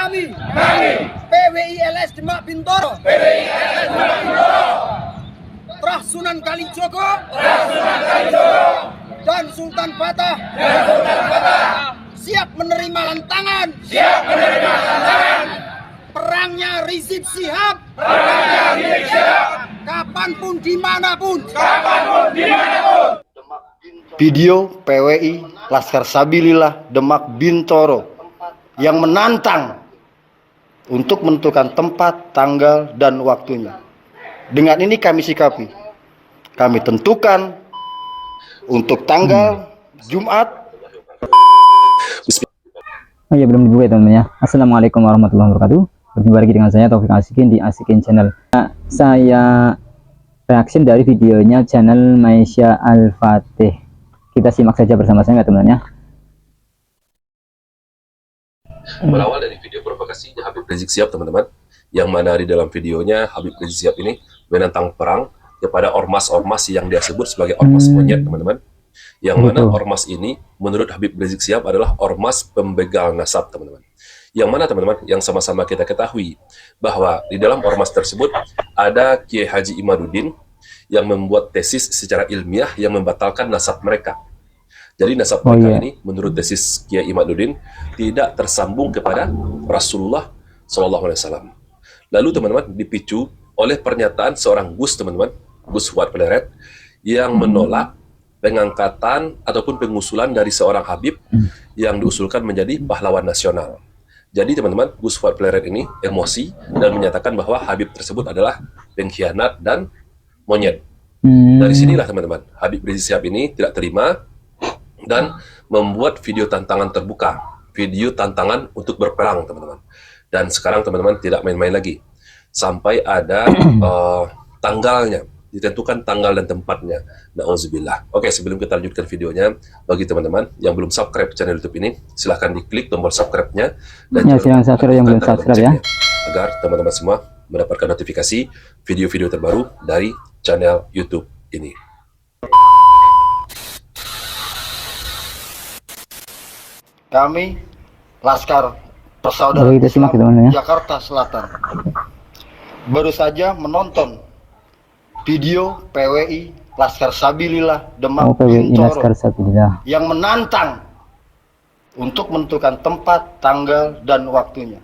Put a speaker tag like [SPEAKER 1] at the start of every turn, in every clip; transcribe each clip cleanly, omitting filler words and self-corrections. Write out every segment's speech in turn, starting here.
[SPEAKER 1] Kami PWI LS Demak Bintoro, Trah Sunan Kalijogo dan Sultan Fatah siap menerima tantangan perangnya Rizik Syihab kapanpun dimanapun.
[SPEAKER 2] Video PWI Laskar Sabilillah Demak Bintoro yang menantang untuk menentukan tempat, tanggal, dan waktunya. Dengan ini kami sikapi. Kami tentukan untuk tanggal Jumat.
[SPEAKER 3] Oh iya, belum dibuka ya teman-teman ya. Assalamualaikum warahmatullahi wabarakatuh. Berjumpa lagi dengan saya Taufik Asikin di Asikin Channel. Saya reaksi dari videonya channel Maisha Al-Fatih. Kita simak saja bersama-sama ya teman-teman ya.
[SPEAKER 4] Berawal dari video provokasinya Habib Rizik Syihab teman-teman, yang mana di dalam videonya Habib Rizik Syihab ini menentang perang kepada ormas-ormas yang dia sebut sebagai ormas monyet teman-teman, yang mana ormas ini menurut Habib Rizik Syihab adalah ormas pembegal nasab teman-teman, yang mana teman-teman yang sama-sama kita ketahui bahwa di dalam ormas tersebut ada Kiai Haji Imaduddin yang membuat tesis secara ilmiah yang membatalkan nasab mereka. Jadi nasab mereka ini menurut tesis Kiai Imaduddin tidak tersambung kepada Rasulullah SAW. Lalu teman-teman dipicu oleh pernyataan seorang Gus teman-teman, Gus Fuad Pleret, yang menolak pengangkatan ataupun pengusulan dari seorang Habib yang diusulkan menjadi pahlawan nasional. Jadi teman-teman, Gus Fuad Pleret ini emosi dan menyatakan bahwa Habib tersebut adalah pengkhianat dan monyet. Dari sinilah teman-teman, Habib Rizik Syihab ini tidak terima dan membuat video tantangan terbuka, video tantangan untuk berperang teman-teman. Dan sekarang teman-teman tidak main-main lagi, sampai ada tanggalnya, ditentukan tanggal dan tempatnya. Na'udzubillah. Oke, sebelum kita lanjutkan videonya, bagi teman-teman yang belum subscribe channel YouTube ini, silahkan diklik tombol subscribe-nya dan
[SPEAKER 3] jangan subscribe yang belum subscribe ya,
[SPEAKER 4] agar teman-teman semua mendapatkan notifikasi video-video terbaru dari channel YouTube ini.
[SPEAKER 2] Kami Laskar Persaudaraan Islam Jakarta Selatan baru saja menonton video PWI Laskar Sabilillah Demak Bintoro yang menantang untuk menentukan tempat, tanggal, dan waktunya.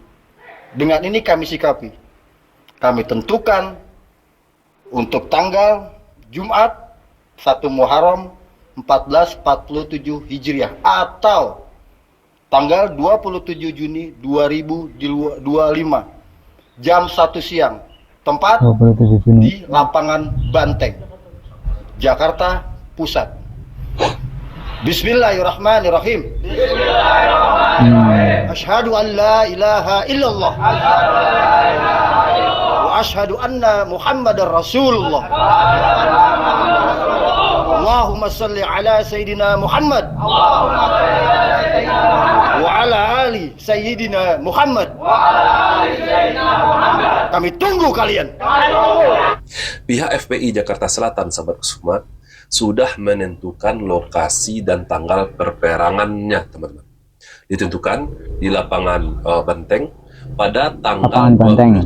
[SPEAKER 2] Dengan ini kami sikapi. Kami tentukan untuk tanggal Jumat 1 Muharram 1447 Hijriah atau tanggal 27 Juni 2025 jam 1 siang, tempat di Lapangan Banteng, Jakarta Pusat. Bismillahirrahmanirrahim. Asyhadu an la ilaha illallah wa asyhadu anna Muhammadar Rasulullah. Allahumma salli ala Sayyidina Muhammad wa ala ali Sayyidina Muhammad. Kami tunggu kalian.
[SPEAKER 4] Pihak FPI Jakarta Selatan, sahabat semua, sudah menentukan lokasi dan tanggal perperangannya teman-teman. Ditentukan di Lapangan Banteng pada tanggal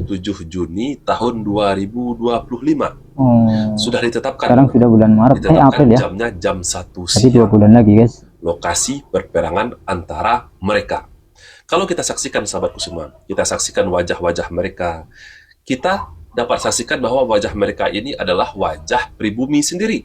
[SPEAKER 4] 27 Juni tahun 2025. Sudah ditetapkan.
[SPEAKER 3] Sekarang sudah bulan Maret, April ya.
[SPEAKER 4] Jamnya jam 1
[SPEAKER 3] siang. Jadi 2 bulan lagi guys.
[SPEAKER 4] Lokasi perperangan antara mereka. Kalau kita saksikan sahabatku semua, kita saksikan wajah-wajah mereka. Kita dapat saksikan bahwa wajah mereka ini adalah wajah pribumi sendiri,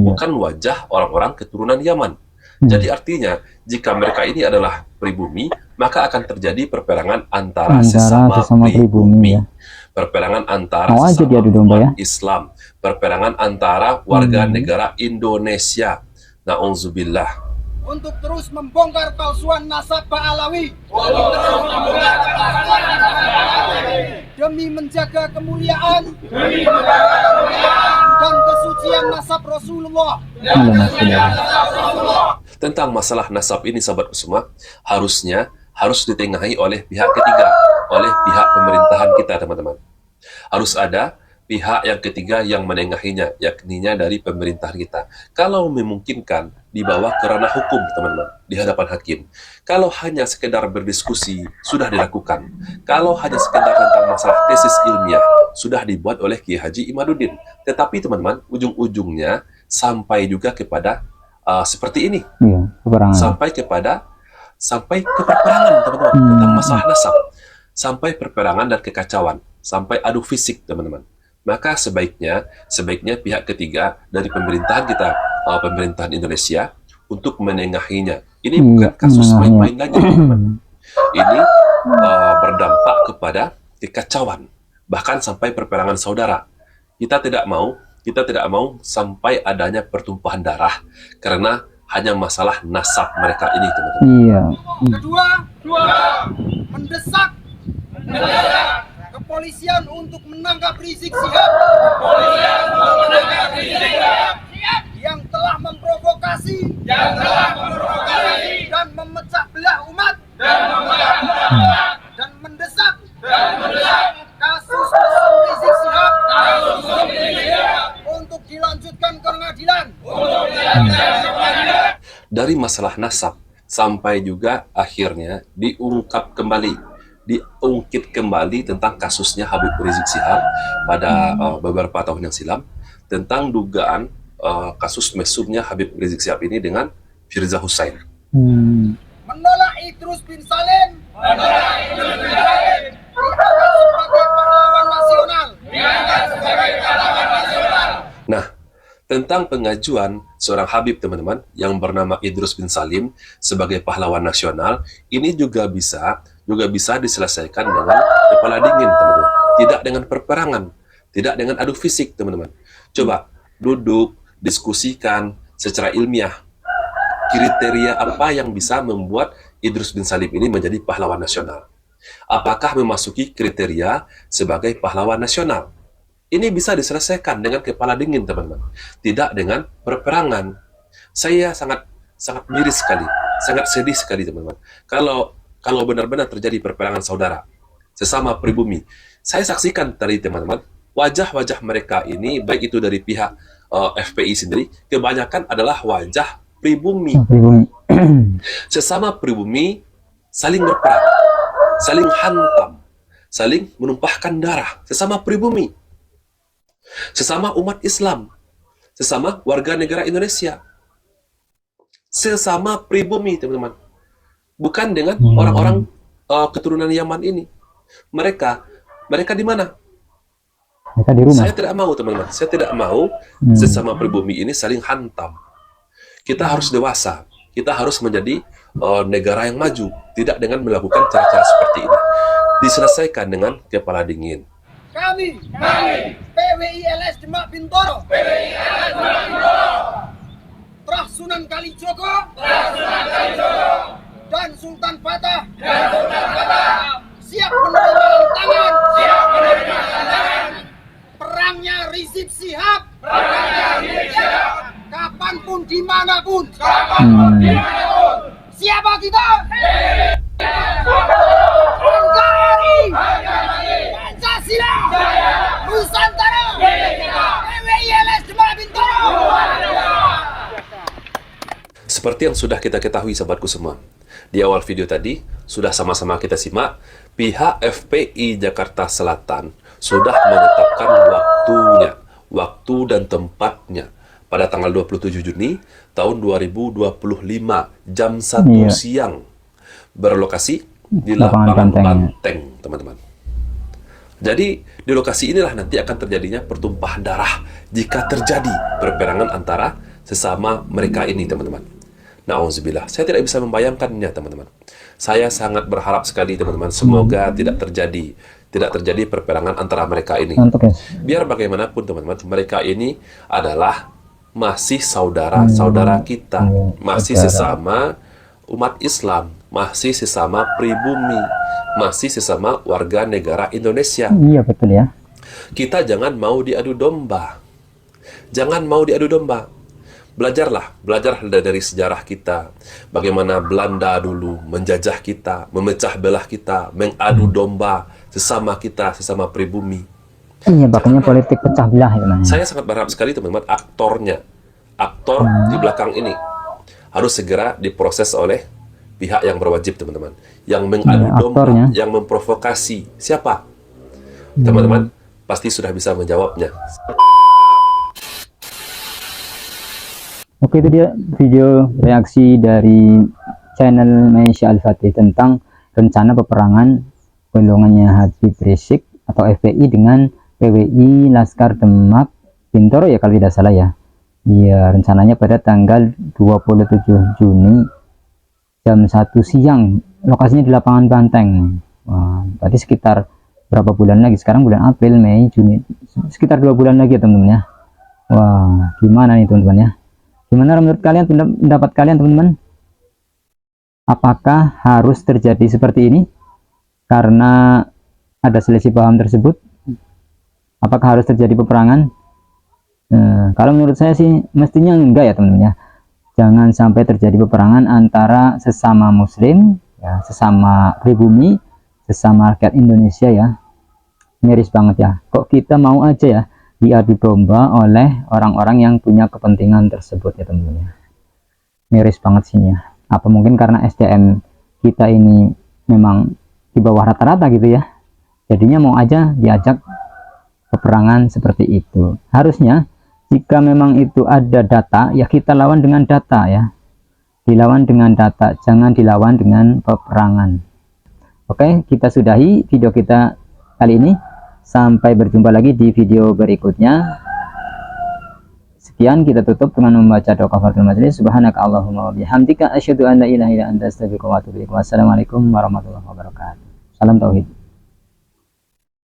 [SPEAKER 4] bukan wajah orang-orang keturunan Yaman. Jadi artinya jika mereka ini adalah pribumi, maka akan terjadi perperangan antara sesama pribumi ya. Perperangan antara sesama umat Islam, perperangan antara warga negara Indonesia. Na'udzubillah.
[SPEAKER 1] Untuk terus membongkar palsuan nasab Alawi, demi menjaga kemuliaan dan kesucian nasab Rasulullah.
[SPEAKER 4] Tentang masalah nasab ini sahabat semua, harus ditengahi oleh pihak ketiga, oleh pihak pemerintahan kita teman-teman. Harus ada pihak yang ketiga yang menengahinya, yakninya dari pemerintahan kita. Kalau memungkinkan, dibawa ke ranah hukum, teman-teman, di hadapan hakim. Kalau hanya sekedar berdiskusi, sudah dilakukan. Kalau hanya sekedar tentang masalah tesis ilmiah, sudah dibuat oleh Kiai Haji Imaduddin. Tetapi, teman-teman, ujung-ujungnya sampai juga kepada seperti ini.
[SPEAKER 3] Iya, peperangan.
[SPEAKER 4] Sampai ke peperangan, teman-teman, tentang masalah nasab. Sampai perperangan dan kekacauan. Sampai adu fisik, teman-teman. Maka sebaiknya pihak ketiga dari pemerintahan kita, pemerintahan Indonesia, untuk menengahinya. Ini bukan kasus main-main lagi, teman-teman. Ini berdampak kepada kekacauan, bahkan sampai perperangan saudara. Kita tidak mau sampai adanya pertumpahan darah karena hanya masalah nasab mereka ini, teman-teman.
[SPEAKER 3] Iya.
[SPEAKER 1] Kedua, mendesak kepolisian untuk menangkap Rizik Syihab yang telah memprovokasi dan memecah belah umat dan mendesak kasus Rizik Syihab untuk dilanjutkan ke pengadilan.
[SPEAKER 4] Dari masalah nasab sampai juga akhirnya diungkit kembali tentang kasusnya Habib Rizik Syihab pada beberapa tahun yang silam, tentang dugaan kasus mesumnya Habib Rizik Syihab ini dengan Firza Husain.
[SPEAKER 1] Menolak Idrus bin Salim sebagai pahlawan nasional.
[SPEAKER 4] Nah, tentang pengajuan seorang Habib, teman-teman, yang bernama Idrus bin Salim sebagai pahlawan nasional, ini juga bisa diselesaikan dengan kepala dingin, teman-teman. Tidak dengan perperangan, tidak dengan adu fisik, teman-teman. Coba duduk, diskusikan secara ilmiah kriteria apa yang bisa membuat Idrus bin Salim ini menjadi pahlawan nasional. Apakah memasuki kriteria sebagai pahlawan nasional? Ini bisa diselesaikan dengan kepala dingin, teman-teman. Tidak dengan perperangan. Saya sangat miris sekali, sangat sedih sekali, teman-teman. Kalau benar-benar terjadi perperangan saudara, sesama pribumi. Saya saksikan tadi, teman-teman, wajah-wajah mereka ini, baik itu dari pihak FPI sendiri, kebanyakan adalah wajah pribumi. Sesama pribumi saling berperang, saling hantam, saling menumpahkan darah, sesama pribumi. Sesama umat Islam, sesama warga negara Indonesia, sesama pribumi, teman-teman. Bukan dengan orang-orang keturunan Yaman ini. Mereka di mana?
[SPEAKER 3] Mereka di rumah.
[SPEAKER 4] Saya tidak mau, teman-teman. Saya tidak mau sesama pribumi ini saling hantam. Kita harus dewasa. Kita harus menjadi negara yang maju, tidak dengan melakukan cara-cara seperti ini. Diselesaikan dengan kepala dingin.
[SPEAKER 1] Kami PWILS Demak Bintoro, Trah Sunan Kalijogo, dan Sultan Fatah, siap menerima tantangan perangnya Rizik Syihab, kapanpun, dimanapun. Siapa kita? NKRI, Pancasila, Nusantara, PWILS Demak Bintoro.
[SPEAKER 4] Seperti yang sudah kita ketahui, sahabatku semua, di awal video tadi sudah sama-sama kita simak, pihak FPI Jakarta Selatan sudah menetapkan waktu dan tempatnya pada tanggal 27 Juni tahun 2025 jam 1 siang, berlokasi di lapangan Banteng, teman-teman. Jadi di lokasi inilah nanti akan terjadinya pertumpahan darah jika terjadi perperangan antara sesama mereka ini, teman-teman. Na'udzubillah. Saya tidak bisa membayangkannya, teman-teman. Saya sangat berharap sekali, teman-teman, semoga tidak terjadi perperangan antara mereka ini. Biar bagaimanapun, teman-teman, mereka ini adalah masih saudara-saudara kita, masih sesama umat Islam, masih sesama pribumi, masih sesama warga negara Indonesia.
[SPEAKER 3] Iya, betul ya.
[SPEAKER 4] Kita jangan mau diadu domba. Jangan mau diadu domba. Belajar dari sejarah kita. Bagaimana Belanda dulu menjajah kita, memecah belah kita, mengadu domba sesama kita, sesama pribumi.
[SPEAKER 3] Iya, makanya politik pecah belah ya teman.
[SPEAKER 4] Saya sangat berharap sekali teman-teman, aktor di belakang ini harus segera diproses oleh pihak yang berwajib teman-teman, yang mengadu domba,
[SPEAKER 3] aktornya.
[SPEAKER 4] yang memprovokasi. Siapa? Teman-teman pasti sudah bisa menjawabnya.
[SPEAKER 3] Oke, itu dia video reaksi dari channel Malaysia Al-Fatih tentang rencana peperangan golongannya Habib Rizik atau FPI dengan PWI Laskar Demak Bintoro ya kalau tidak salah ya. Iya, rencananya pada tanggal 27 Juni jam 1 siang. Lokasinya di lapangan Banteng. Wah, berarti sekitar berapa bulan lagi? Sekarang bulan April, Mei, Juni. Sekitar 2 bulan lagi ya teman-teman ya. Wah, gimana nih teman-teman ya? Gimana menurut kalian, pendapat kalian teman-teman? Apakah harus terjadi seperti ini karena ada selisih paham tersebut? Apakah harus terjadi peperangan? Kalau menurut saya sih mestinya enggak ya teman-teman ya. Jangan sampai terjadi peperangan antara sesama muslim ya, sesama pribumi, sesama rakyat Indonesia ya. Miris banget ya. Kok kita mau aja ya diadu domba oleh orang-orang yang punya kepentingan tersebut ya teman-teman ya. Miris banget sini ya. Apa mungkin karena SDM kita ini memang di bawah rata-rata gitu ya, jadinya mau aja diajak peperangan seperti itu. Harusnya jika memang itu ada data ya kita lawan dengan data ya, dilawan dengan data, jangan dilawan dengan peperangan. Oke, kita sudahi video kita kali ini. Sampai berjumpa lagi di video berikutnya. Sekian, kita tutup dengan membaca doa kafaratul majelis. Subhanaka Allahumma wa bihamdika asyhadu an la ilaha illa anta astaghfiruka wa atubu ilaik. Wassalamualaikum warahmatullahi wabarakatuh. Salam tauhid.